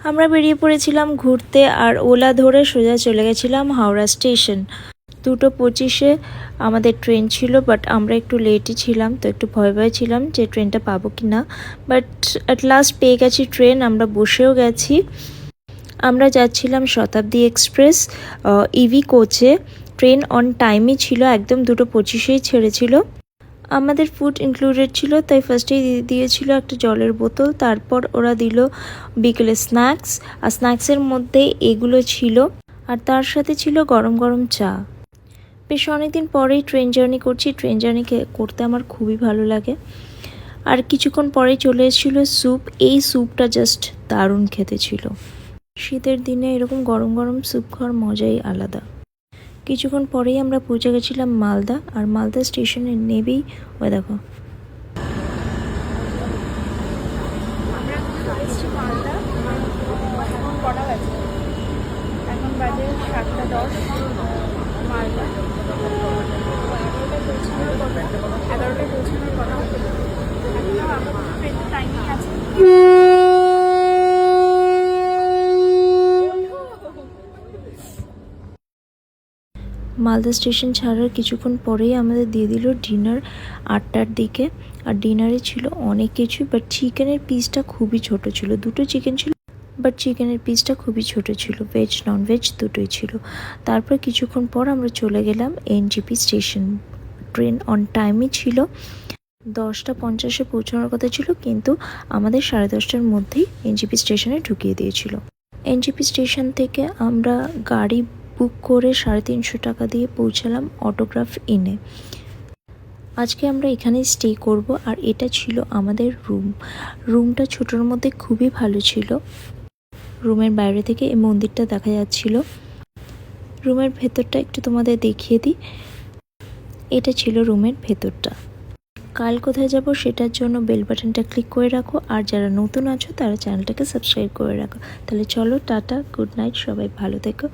আমরা বেরিয়ে পড়েছিলাম ঘুরতে আর ওলা ধরে সোজা চলে গেছিলাম হাওড়া স্টেশন। 2:25-এ আমাদের ট্রেন ছিল, বাট আমরা একটু লেটই ছিলাম, তো একটু ভয় ভয় ছিলাম যে ট্রেনটা পাবো কি না। বাট অ্যাট লাস্ট পেয়ে গেছি ট্রেন, আমরা বসেও গেছি। আমরা যাচ্ছিলাম শতাব্দী এক্সপ্রেস ইভি কোচে। ট্রেন অন টাইমই ছিল, একদম 2:25-এই ছেড়েছিল। আমাদের ফুড ইনক্লুডেড ছিল, তাই ফার্স্টেই দিয়েছিল একটা জলের বোতল, তারপর ওরা দিল বিকেলে স্ন্যাক্স, আর স্ন্যাক্সের মধ্যে এগুলো ছিল, আর তার সাথে ছিল গরম গরম চা। বেশ অনেকদিন পরেই ট্রেন জার্নি করছি। ট্রেন জার্নি করতে আমার খুবই ভালো লাগে। আর কিছুক্ষণ পরেই চলে এসেছিল স্যুপ। এই স্যুপটা জাস্ট দারুণ খেতে ছিল। শীতের দিনে এরকম গরম গরম স্যুপ খাওয়ার মজাই আলাদা। কিছুক্ষণ পরেই আমরা পৌঁছে গেছিলাম মালদা, আর মালদা স্টেশনে নেবেই ওই দেখো এখন বাজে 7:10। মালদা 11টায় পৌঁছানোর কথা। এখনো আমার ট্রেনের টাইমিং আছে। মালদা স্টেশন ছাড়ার কিছুক্ষণ পরেই আমাদের দিয়ে দিল ডিনার 8টার দিকে। আর ডিনারে ছিল অনেক কিছু, বাট চিকেনের পিসটা খুবই ছোট ছিল। 2টো চিকেন ছিল, বাট চিকেনের পিসটা খুবই ছোট ছিল। ভেজ নন ভেজ দুটোই ছিল। তারপর কিছুক্ষণ পর আমরা চলে গেলাম এনজেপি স্টেশন। ট্রেন অন টাইমই ছিল, 10:50-এ পৌঁছানোর কথা ছিল, কিন্তু আমাদের 10:30টার মধ্যেই এনজেপি স্টেশনে ঢুকিয়ে দিয়েছিল। এনজেপি স্টেশন থেকে আমরা গাড়ি বুক করে 350 টাকা দিয়ে পৌঁছালাম অটোগ্রাফ ইনে। আজকে আমরা এখানেই স্টে করব, আর এটা ছিল আমাদের রুমটা ছোটোর মধ্যে খুবই ভালো ছিল। রুমের বাইরে থেকে এই মন্দিরটা দেখা যাচ্ছিল। রুমের ভেতরটা একটু তোমাদের দেখিয়ে দিই। এটা ছিল রুমের ভেতরটা। কাল কোথায় যাব সেটার জন্য বেল বাটনটা ক্লিক করে রাখো, আর যারা নতুন আছো তারা চ্যানেলটাকে সাবস্ক্রাইব করে রাখো। তাহলে চলো, টাটা, গুড নাইট, সবাই ভালো থেকো।